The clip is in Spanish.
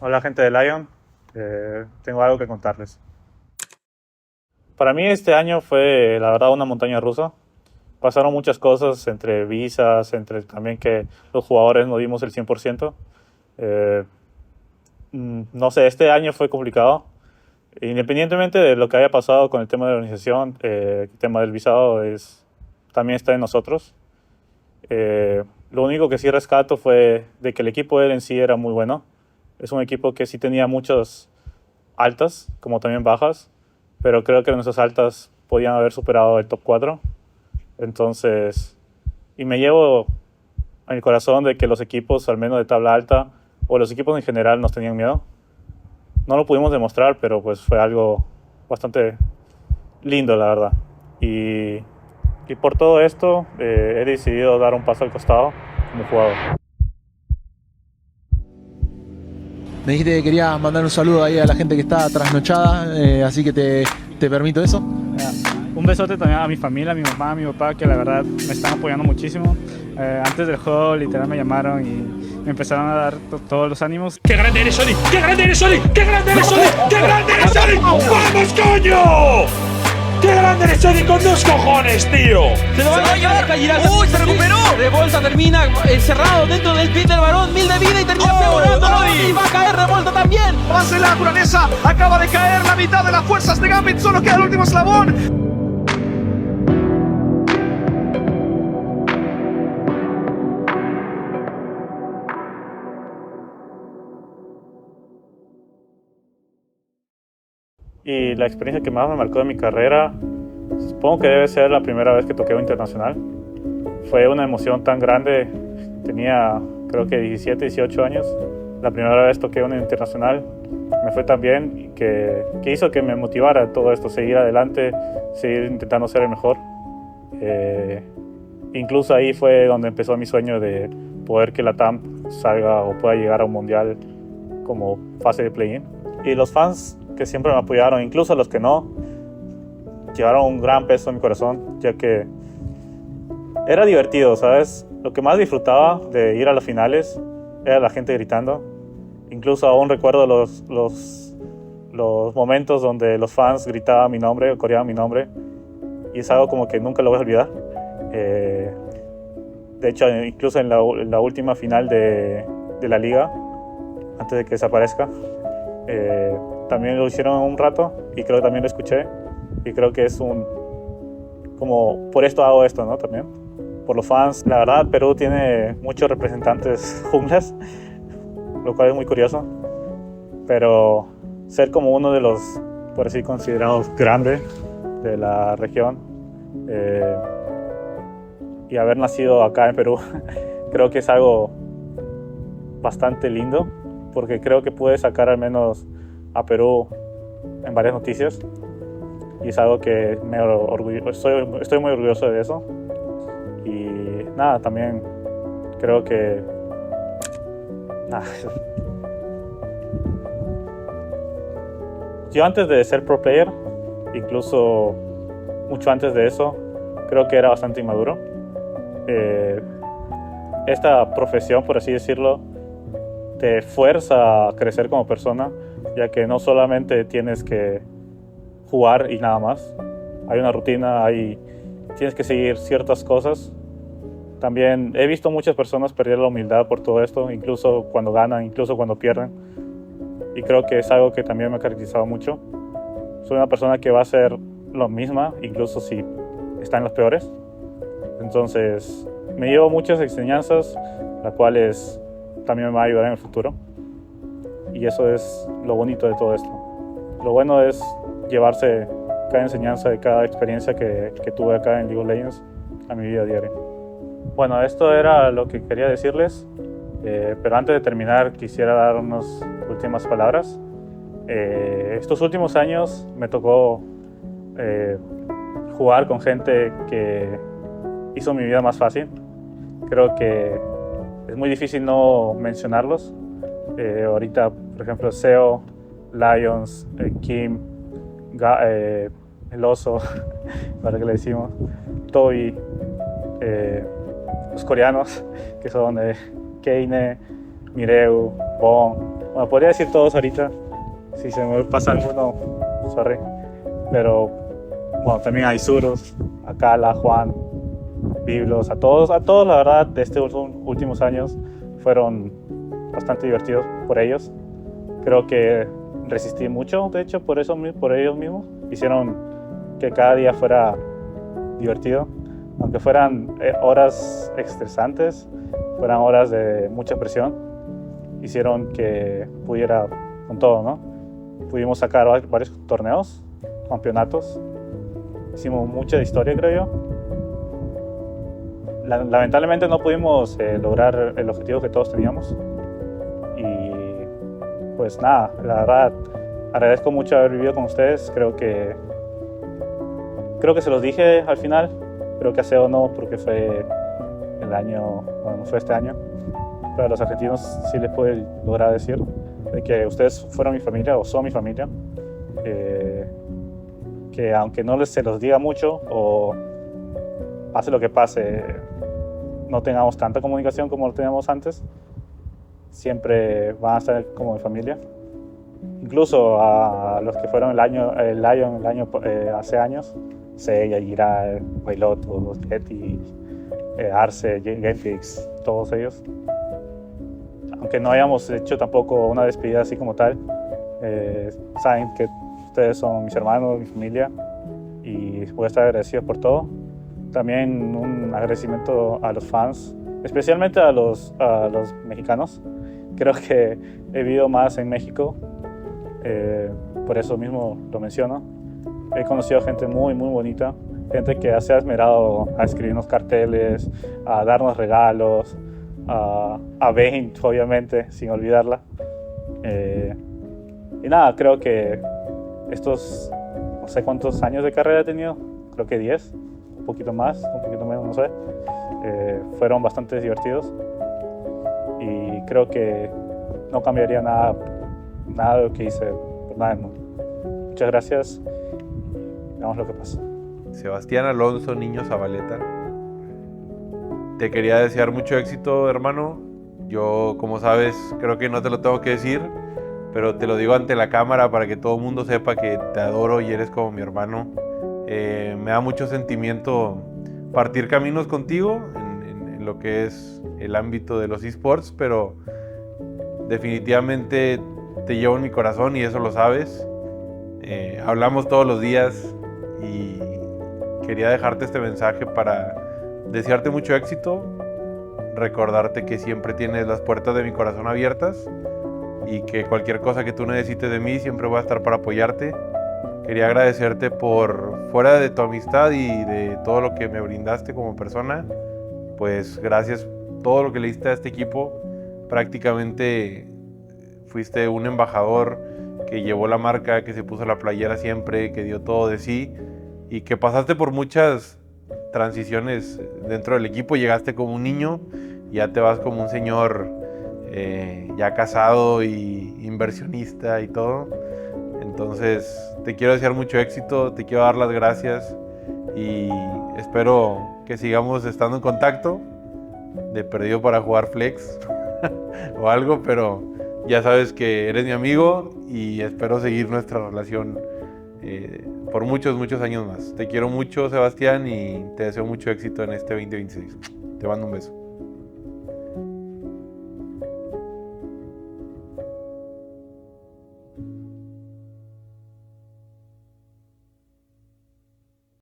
Hola gente de Lion, tengo algo que contarles. Para mí este año fue la verdad una montaña rusa. Pasaron muchas cosas entre visas, entre también que los jugadores no dimos el 100%. Eh, no sé, este año fue complicado. Independientemente de lo que haya pasado con el tema de la organización, el tema del visado también está en nosotros. Lo único que sí rescato fue de que el equipo en sí era muy bueno. Es un equipo que sí tenía muchas altas, como también bajas, pero creo que nuestras altas podían haber superado el top 4. Entonces, y me llevo en el corazón de que los equipos, al menos de tabla alta, o los equipos en general, nos tenían miedo. No lo pudimos demostrar, pero pues fue algo bastante lindo, la verdad. Y por todo esto, he decidido dar un paso al costado como jugador. Me dijiste que querías mandar un saludo ahí a la gente que está trasnochada, así que te permito eso. Un besote también a mi familia, a mi mamá, a mi papá, que la verdad me están apoyando muchísimo. Antes del juego literal me llamaron y me empezaron a dar todos los ánimos. ¡Qué grande eres, Sonic! ¡Qué grande eres, Sonic! ¡Qué grande eres, Sonic! ¡Qué grande eres, Sonic! ¡Vamos, coño! ¡Qué grande eres, Sonic, con dos cojones, tío! Se lo va a llevar Callirata. ¡Uy, se recuperó! Revolta termina encerrado dentro del pit del varón. 1000 de vida y termina asegurándolo. Y va a caer Revolta también. Avance la Curanesa. Acaba de caer la mitad de las fuerzas de Gambit. Solo queda el último eslabón. Y la experiencia que más me marcó de mi carrera, supongo que debe ser la primera vez que toqué un internacional. Fue una emoción tan grande, tenía creo que 17, 18 años. La primera vez toqué un internacional, me fue tan bien que hizo que me motivara todo esto, seguir adelante, seguir intentando ser el mejor. Incluso ahí fue donde empezó mi sueño de poder que la TAM salga o pueda llegar a un mundial como fase de play-in. Y los fans que siempre me apoyaron, incluso los que no, llevaron un gran peso en mi corazón, ya que era divertido, ¿sabes? Lo que más disfrutaba de ir a las finales era la gente gritando. Incluso aún recuerdo los momentos donde los fans gritaban mi nombre o coreaban mi nombre, y es algo como que nunca lo voy a olvidar. De hecho, incluso en la última final de la liga, antes de que desaparezca, también lo hicieron un rato y creo que también lo escuché, y creo que es como por esto hago esto, ¿no? También por los fans. La verdad, Perú tiene muchos representantes junglas, lo cual es muy curioso, pero ser como uno de los, por así considerados, grandes de la región, y haber nacido acá en Perú creo que es algo bastante lindo, porque creo que pude sacar al menos a Perú en varias noticias, y es algo que estoy muy orgulloso de eso. Y nada, también creo que yo antes de ser pro player, incluso mucho antes de eso, creo que era bastante inmaduro. Esta profesión, por así decirlo, te fuerza a crecer como persona, ya que no solamente tienes que jugar y nada más. Hay una rutina, tienes que seguir ciertas cosas. También he visto muchas personas perder la humildad por todo esto, incluso cuando ganan, incluso cuando pierden. Y creo que es algo que también me ha caracterizado mucho. Soy una persona que va a hacer lo misma, incluso si está en las peores. Entonces, me llevo muchas enseñanzas, las cuales también me va a ayudar en el futuro. Y eso es lo bonito de todo esto. Lo bueno es llevarse cada enseñanza de cada experiencia que tuve acá en League of Legends a mi vida diaria. Bueno, esto era lo que quería decirles, pero antes de terminar quisiera dar unas últimas palabras. Estos últimos años me tocó jugar con gente que hizo mi vida más fácil. Creo que es muy difícil no mencionarlos. Ahorita, por ejemplo, Seo, Lions, Kim, el oso, para que le decimos, Toby, los coreanos, que son Keine, Mireu, Bon, Bueno, podría decir todos ahorita. Si se me pasa alguno, sorry. Pero bueno, también a Isurus, a Cala, Juan, Biblos, a todos la verdad de estos últimos años fueron bastante divertidos por ellos. Creo que resistí mucho, de hecho, por ellos mismos. Hicieron que cada día fuera divertido, aunque fueran horas estresantes, fueran horas de mucha presión, hicieron que pudiera con todo, ¿no? Pudimos sacar varios torneos, campeonatos, hicimos mucha historia, creo yo. Lamentablemente no pudimos lograr el objetivo que todos teníamos y pues nada, la verdad agradezco mucho haber vivido con ustedes. Creo que se los dije al final, creo que hace o no, porque fue el año, bueno, no fue este año, pero a los argentinos sí les puedo lograr decir de que ustedes fueron mi familia o son mi familia, que aunque no se los diga mucho o pase lo que pase, no tengamos tanta comunicación como lo teníamos antes, siempre van a estar como mi familia. Incluso a los que fueron el Lion hace años, Seiya, Gira, Bailoto, Yeti, Arce, Genfix, todos ellos. Aunque no hayamos hecho tampoco una despedida así como tal, saben que ustedes son mis hermanos, mi familia, y voy a estar agradecido por todo. También un agradecimiento a los fans, especialmente a los mexicanos. Creo que he vivido más en México, por eso mismo lo menciono. He conocido gente muy, muy bonita, gente que se ha esmerado a escribirnos carteles, a darnos regalos, a Bain, obviamente, sin olvidarla. Y nada, creo que estos, no sé cuántos años de carrera he tenido, creo que 10, un poquito más, un poquito menos, no sé. Fueron bastante divertidos y creo que no cambiaría nada de lo que hice por nada del mundo. Muchas gracias. Veamos lo que pasa. Sebastián Alonso Niño Zabaleta, te quería desear mucho éxito, hermano. Yo, como sabes, creo que no te lo tengo que decir, pero te lo digo ante la cámara para que todo el mundo sepa que te adoro y eres como mi hermano. Me da mucho sentimiento partir caminos contigo en lo que es el ámbito de los eSports, pero definitivamente te llevo en mi corazón y eso lo sabes. Hablamos todos los días y quería dejarte este mensaje para desearte mucho éxito, recordarte que siempre tienes las puertas de mi corazón abiertas y que cualquier cosa que tú necesites de mí siempre voy a estar para apoyarte. Quería agradecerte por, fuera de tu amistad y de todo lo que me brindaste como persona, pues gracias todo lo que le diste a este equipo. Prácticamente fuiste un embajador que llevó la marca, que se puso la playera siempre, que dio todo de sí y que pasaste por muchas transiciones dentro del equipo. Llegaste como un niño, ya te vas como un señor ya casado y inversionista y todo. Entonces te quiero desear mucho éxito, te quiero dar las gracias y espero que sigamos estando en contacto, de perdido para jugar flex o algo, pero ya sabes que eres mi amigo y espero seguir nuestra relación por muchos, muchos años más. Te quiero mucho, Sebastián, y te deseo mucho éxito en este 2026. Te mando un beso.